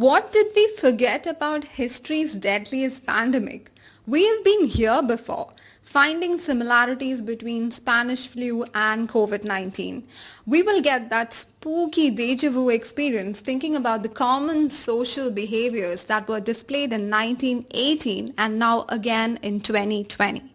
What did we forget about history's deadliest pandemic? We have been here before, finding similarities between Spanish flu and COVID-19. We will get that spooky deja vu experience thinking about the common social behaviors that were displayed in 1918 and now again in 2020.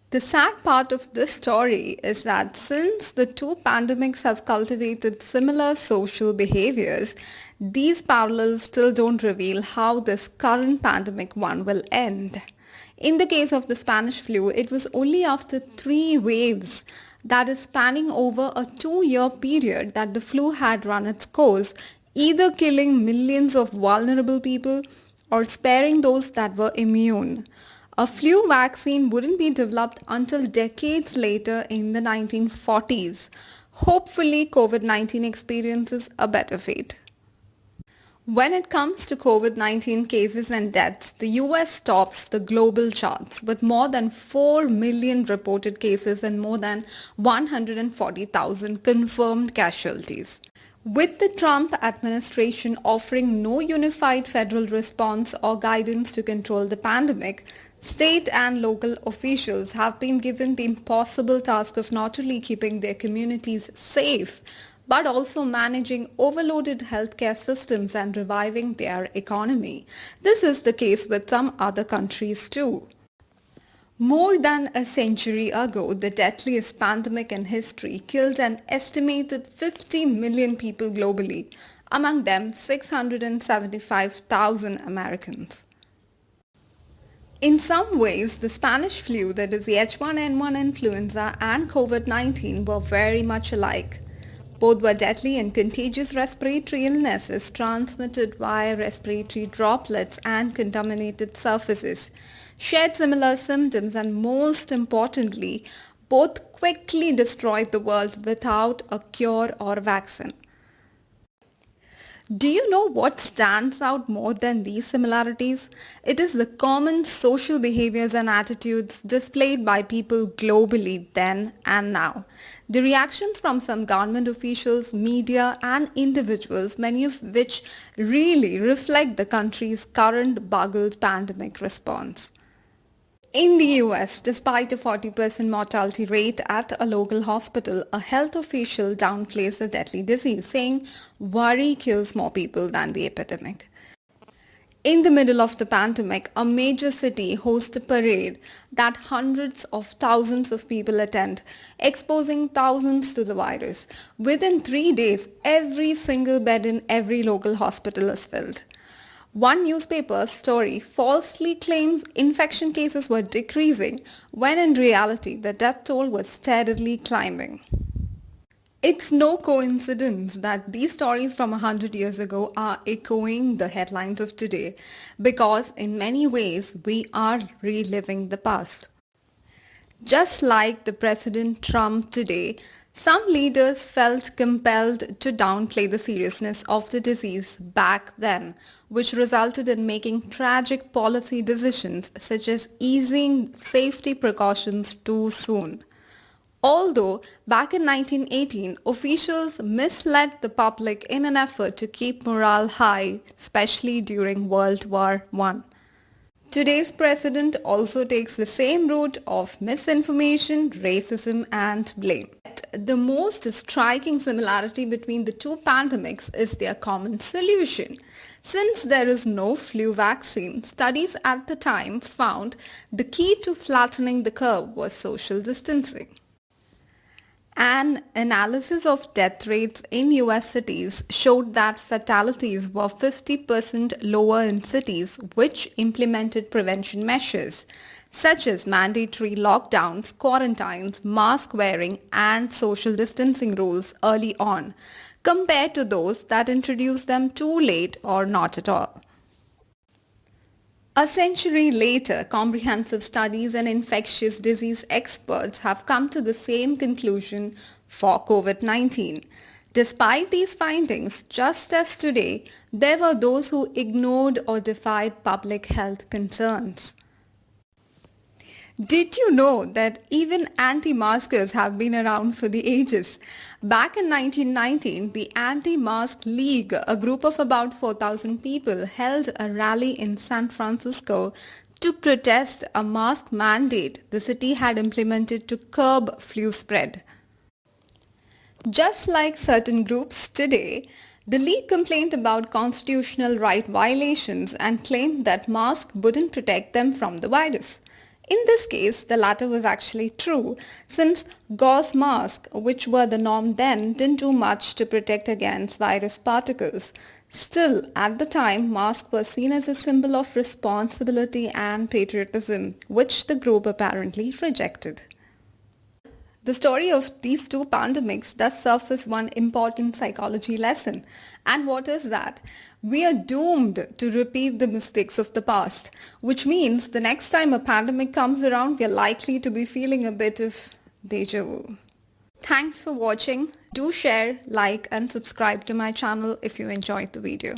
The sad part of this story is that since the two pandemics have cultivated similar social behaviors, these parallels still don't reveal how this current pandemic one will end. In the case of the Spanish flu, it was only after three waves, that is spanning over a 2-year period, that the flu had run its course, either killing millions of vulnerable people or sparing those that were immune. A flu vaccine wouldn't be developed until decades later in the 1940s. Hopefully, COVID-19 experiences a better fate. When it comes to COVID-19 cases and deaths, the US tops the global charts with more than 4 million reported cases and more than 140,000 confirmed casualties. With the Trump administration offering no unified federal response or guidance to control the pandemic, state and local officials have been given the impossible task of not only keeping their communities safe, but also managing overloaded healthcare systems and reviving their economy. This is the case with some other countries too. More than a century ago, the deadliest pandemic in history killed an estimated 50 million people globally, among them 675,000 Americans. In some ways, the Spanish flu, that is the H1N1 influenza, and COVID-19 were very much alike. Both were deadly and contagious respiratory illnesses transmitted via respiratory droplets and contaminated surfaces, shared similar symptoms, and most importantly, both quickly destroyed the world without a cure or vaccine. Do you know what stands out more than these similarities? It is the common social behaviors and attitudes displayed by people globally then and now. The reactions from some government officials, media and individuals, many of which really reflect the country's current buggled pandemic response. In the US, despite a 40% mortality rate at a local hospital, a health official downplays the deadly disease, saying worry kills more people than the epidemic. In the middle of the pandemic, a major city hosts a parade that hundreds of thousands of people attend, exposing thousands to the virus. Within 3 days, every single bed in every local hospital is filled. One newspaper story falsely claims infection cases were decreasing when in reality the death toll was steadily climbing. It's no coincidence that these stories from 100 years ago are echoing the headlines of today because in many ways we are reliving the past. Just like the President Trump today, some leaders felt compelled to downplay the seriousness of the disease back then, which resulted in making tragic policy decisions such as easing safety precautions too soon. Although back in 1918, officials misled the public in an effort to keep morale high, especially during World War I. Today's president also takes the same route of misinformation, racism and blame. The most striking similarity between the two pandemics is their common solution. Since there is no flu vaccine, studies at the time found the key to flattening the curve was social distancing. An analysis of death rates in US cities showed that fatalities were 50% lower in cities which implemented prevention measures such as mandatory lockdowns, quarantines, mask wearing and social distancing rules early on compared to those that introduced them too late or not at all. A century later, comprehensive studies and infectious disease experts have come to the same conclusion for COVID-19. Despite these findings, just as today, there were those who ignored or defied public health concerns. Did you know that even anti-maskers have been around for the ages? Back in 1919, the Anti-Mask League, a group of about 4,000 people, held a rally in San Francisco to protest a mask mandate the city had implemented to curb flu spread. Just like certain groups today, the League complained about constitutional right violations and claimed that masks wouldn't protect them from the virus. In this case, the latter was actually true, since gauze masks, which were the norm then, didn't do much to protect against virus particles. Still, at the time, masks were seen as a symbol of responsibility and patriotism, which the group apparently rejected. The story of these two pandemics does surface one important psychology lesson. And what is that? We are doomed to repeat the mistakes of the past, which means the next time a pandemic comes around, we are likely to be feeling a bit of deja vu. Thanks for watching. Do share, like and subscribe to my channel if you enjoyed the video.